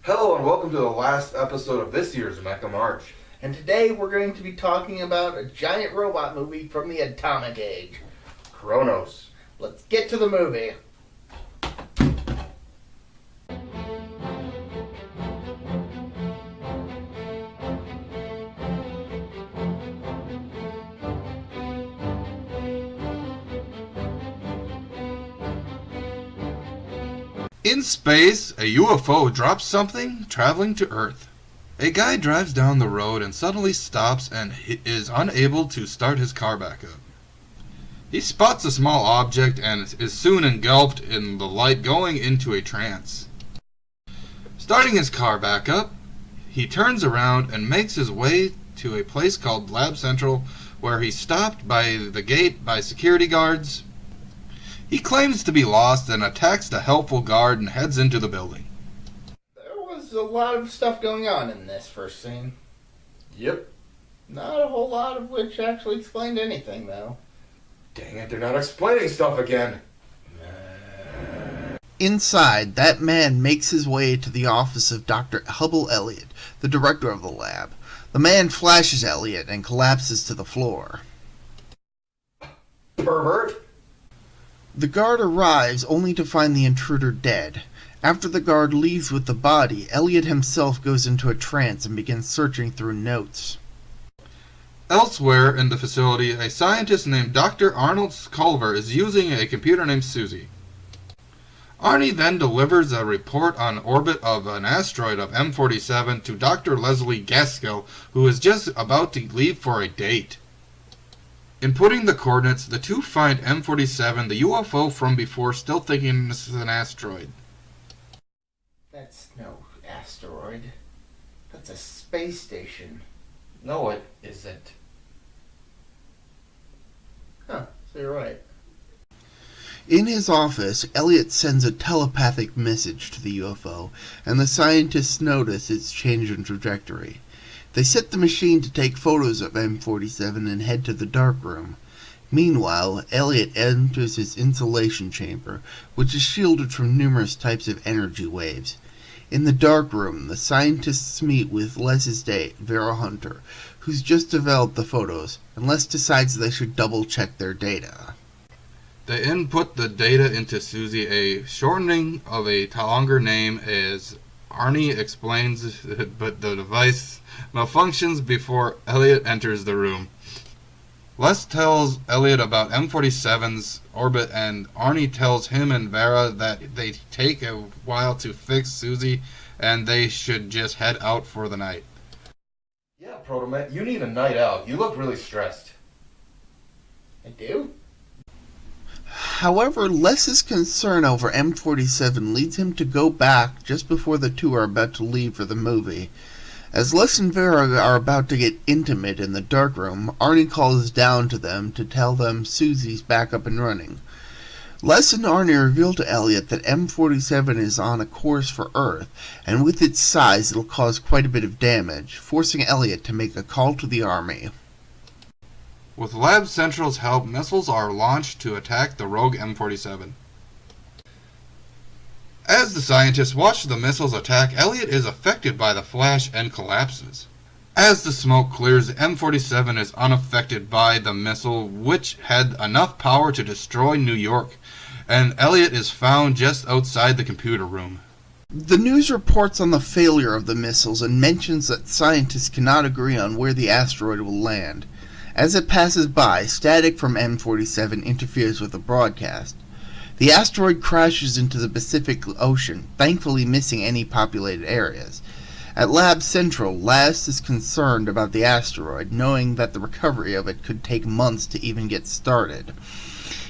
Hello and welcome to the last episode of this year's Mecha March. And today we're going to be talking about a giant robot movie from the Atomic Age. Kronos. Let's get to the movie. In space, a UFO drops something traveling to Earth. A guy drives down the road and suddenly stops and is unable to start his car back up. He spots a small object and is soon engulfed in the light, going into a trance. Starting his car back up, he turns around and makes his way to a place called Lab Central, where he's stopped by the gate by security guards. He claims to be lost and attacks the helpful guard and heads into the building. There was a lot of stuff going on in this first scene. Yep. Not a whole lot of which actually explained anything, though. Dang it, they're not explaining stuff again. Inside, that man makes his way to the office of Dr. Hubble Elliott, the director of the lab. The man flashes Elliott and collapses to the floor. Pervert? The guard arrives only to find the intruder dead. After the guard leaves with the body, Elliot himself goes into a trance and begins searching through notes. Elsewhere in the facility, a scientist named Dr. Arnold Culver is using a computer named Susie. Arnie then delivers a report on orbit of an asteroid of M47 to Dr. Leslie Gaskell, who is just about to leave for a date. Inputting the coordinates, the two find M47, the UFO from before, still thinking this is an asteroid. That's no asteroid. That's a space station. No, it isn't. Huh, so you're right. In his office, Elliot sends a telepathic message to the UFO, and the scientists notice its change in trajectory. They set the machine to take photos of M47 and head to the dark room. Meanwhile, Elliot enters his insulation chamber, which is shielded from numerous types of energy waves. In the dark room, the scientists meet with Les's date, Vera Hunter, who's just developed the photos, and Les decides they should double-check their data. They input the data into Susie. A shortening of a longer name, as Arnie explains, but the device malfunctions before Elliot enters the room. Les tells Elliot about M47's orbit, and Arnie tells him and Vera that they take a while to fix Susie and they should just head out for the night. Yeah, Protomet, you need a night out. You look really stressed. I do? However, Les's concern over M47 leads him to go back just before the two are about to leave for the movie. As Les and Vera are about to get intimate in the dark room, Arnie calls down to them to tell them Susie's back up and running. Les and Arnie reveal to Elliot that M47 is on a course for Earth, and with its size it'll cause quite a bit of damage, forcing Elliot to make a call to the Army. With Lab Central's help, missiles are launched to attack the rogue M47. As the scientists watch the missiles attack, Elliot is affected by the flash and collapses. As the smoke clears, M47 is unaffected by the missile, which had enough power to destroy New York, and Elliot is found just outside the computer room. The news reports on the failure of the missiles and mentions that scientists cannot agree on where the asteroid will land. As it passes by, static from M47 interferes with the broadcast. The asteroid crashes into the Pacific Ocean, thankfully missing any populated areas. At Lab Central, Last is concerned about the asteroid, knowing that the recovery of it could take months to even get started.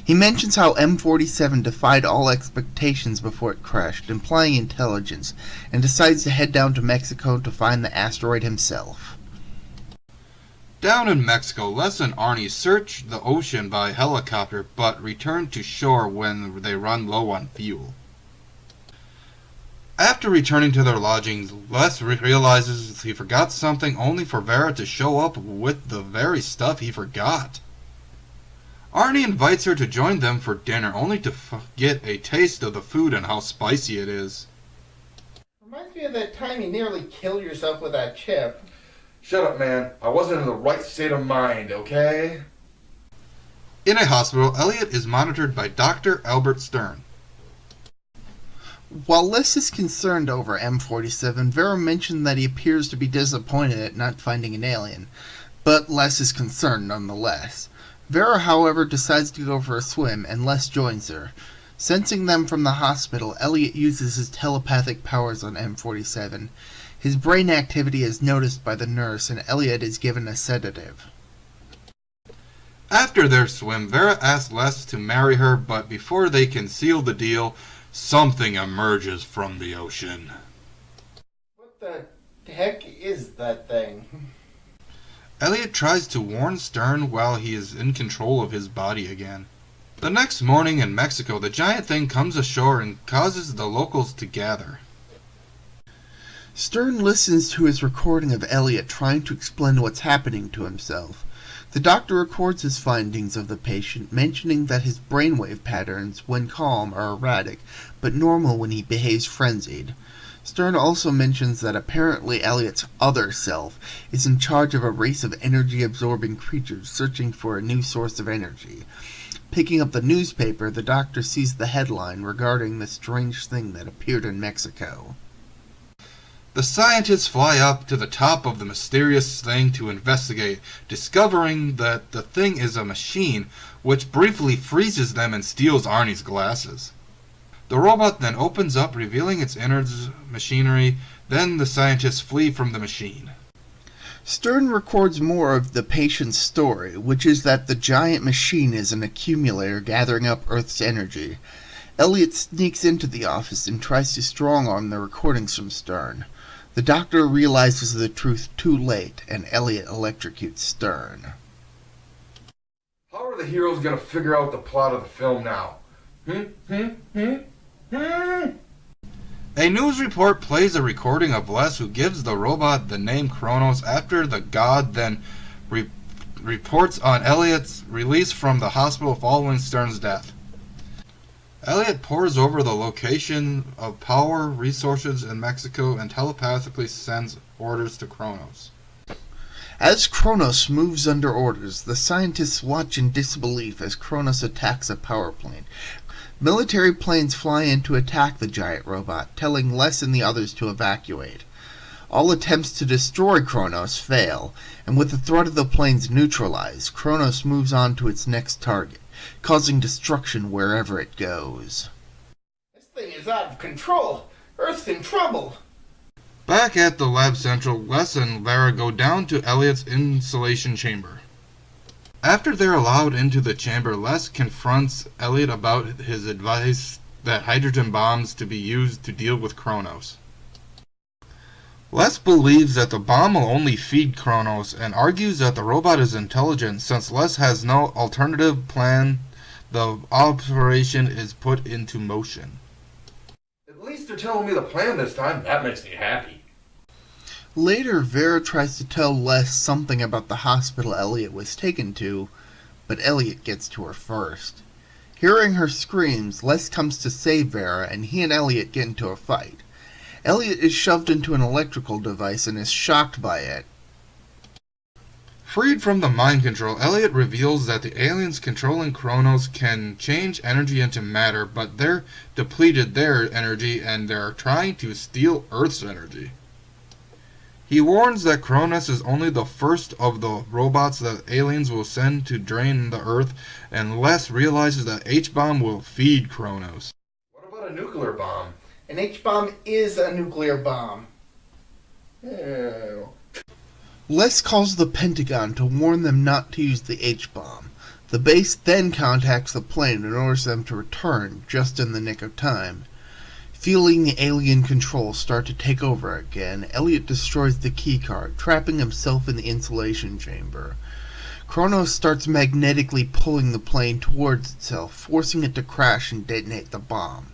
He mentions how M47 defied all expectations before it crashed, implying intelligence, and decides to head down to Mexico to find the asteroid himself. Down in Mexico, Les and Arnie search the ocean by helicopter, but return to shore when they run low on fuel. After returning to their lodgings, Les realizes he forgot something, only for Vera to show up with the very stuff he forgot. Arnie invites her to join them for dinner, only to get a taste of the food and how spicy it is. Reminds me of that time you nearly killed yourself with that chip. Shut up, man. I wasn't in the right state of mind, okay? In a hospital, Elliot is monitored by Dr. Albert Stern. While Les is concerned over M47, Vera mentioned that he appears to be disappointed at not finding an alien, but Les is concerned nonetheless. Vera, however, decides to go for a swim, and Les joins her. Sensing them from the hospital, Elliot uses his telepathic powers on M47. His brain activity is noticed by the nurse, and Elliot is given a sedative. After their swim, Vera asks Les to marry her, but before they can seal the deal, something emerges from the ocean. What the heck is that thing? Elliot tries to warn Stern while he is in control of his body again. The next morning in Mexico, the giant thing comes ashore and causes the locals to gather. Stern listens to his recording of Elliot trying to explain what's happening to himself. The doctor records his findings of the patient, mentioning that his brainwave patterns, when calm, are erratic, but normal when he behaves frenzied. Stern also mentions that apparently Elliot's other self is in charge of a race of energy-absorbing creatures searching for a new source of energy. Picking up the newspaper, the doctor sees the headline regarding the strange thing that appeared in Mexico. The scientists fly up to the top of the mysterious thing to investigate, discovering that the thing is a machine, which briefly freezes them and steals Arnie's glasses. The robot then opens up, revealing its inner machinery. Then the scientists flee from the machine. Stern records more of the patient's story, which is that the giant machine is an accumulator gathering up Earth's energy. Elliot sneaks into the office and tries to strong-arm the recordings from Stern. The doctor realizes the truth too late, and Elliot electrocutes Stern. How are the heroes gonna figure out the plot of the film now? A news report plays a recording of Les, who gives the robot the name Kronos after the god, then reports on Elliot's release from the hospital following Stern's death. Elliot pores over the location of power resources in Mexico and telepathically sends orders to Kronos. As Kronos moves under orders, the scientists watch in disbelief as Kronos attacks a power plant. Military planes fly in to attack the giant robot, telling Les and the others to evacuate. All attempts to destroy Kronos fail, and with the threat of the planes neutralized, Kronos moves on to its next target, causing destruction wherever it goes. This thing is out of control. Earth's in trouble. Back at the lab central, Les and Lara go down to Elliot's insulation chamber. After they're allowed into the chamber, Les confronts Elliot about his advice that hydrogen bombs to be used to deal with Kronos. Les believes that the bomb will only feed Kronos and argues that the robot is intelligent. Since Les has no alternative plan, the operation is put into motion. At least they're telling me the plan this time. That makes me happy. Later, Vera tries to tell Les something about the hospital Elliot was taken to, but Elliot gets to her first. Hearing her screams, Les comes to save Vera, and he and Elliot get into a fight. Elliot is shoved into an electrical device and is shocked by it. Freed from the mind control, Elliot reveals that the aliens controlling Kronos can change energy into matter, but they're depleted their energy and they're trying to steal Earth's energy. He warns that Kronos is only the first of the robots that aliens will send to drain the Earth, and Les realizes that H-bomb will feed Kronos. What about a nuclear bomb? An H-bomb is a nuclear bomb. Ew. Les calls the Pentagon to warn them not to use the H-bomb. The base then contacts the plane and orders them to return just in the nick of time. Feeling the alien control start to take over again, Elliot destroys the keycard, trapping himself in the insulation chamber. Kronos starts magnetically pulling the plane towards itself, forcing it to crash and detonate the bomb.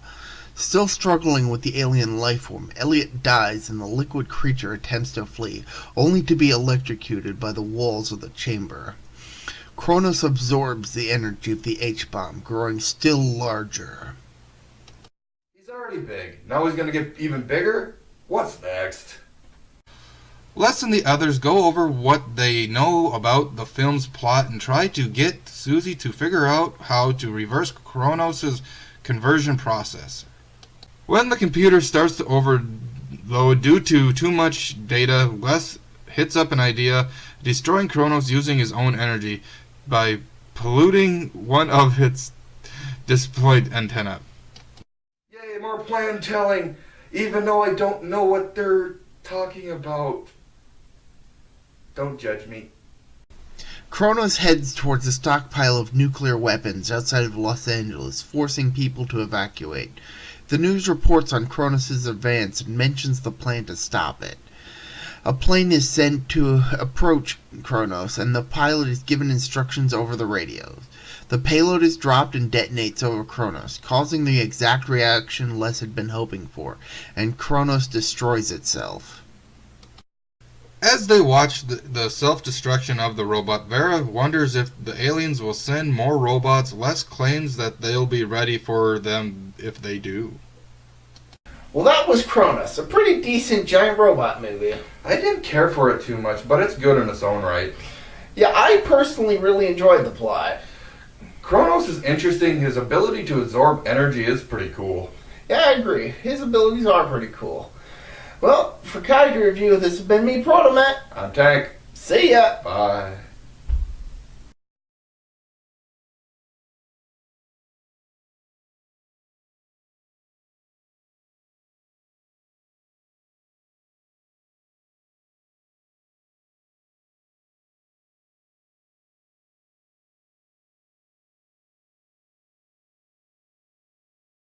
Still struggling with the alien lifeform, Elliot dies and the liquid creature attempts to flee, only to be electrocuted by the walls of the chamber. Kronos absorbs the energy of the H-bomb, growing still larger. He's already big. Now he's gonna get even bigger? What's next? Les and the others go over what they know about the film's plot and try to get Susie to figure out how to reverse Kronos' conversion process. When the computer starts to overload due to too much data, Les hits up an idea, destroying Kronos using his own energy by polluting one of its diploid antenna. Yay, more plan telling, even though I don't know what they're talking about. Don't judge me. Kronos heads towards a stockpile of nuclear weapons outside of Los Angeles, forcing people to evacuate. The news reports on Kronos' advance and mentions the plan to stop it. A plane is sent to approach Kronos, and the pilot is given instructions over the radios. The payload is dropped and detonates over Kronos, causing the exact reaction Les had been hoping for, and Kronos destroys itself. As they watch the self-destruction of the robot, Vera wonders if the aliens will send more robots. Les claims that they'll be ready for them if they do. Well, that was Kronos, a pretty decent giant robot movie. I didn't care for it too much, but it's good in its own right. Yeah, I personally really enjoyed the plot. Kronos is interesting. His ability to absorb energy is pretty cool. Yeah, I agree. His abilities are pretty cool. Well, for Kaiju Review, this has been me, Protomat. I'm Tank. See ya! Bye.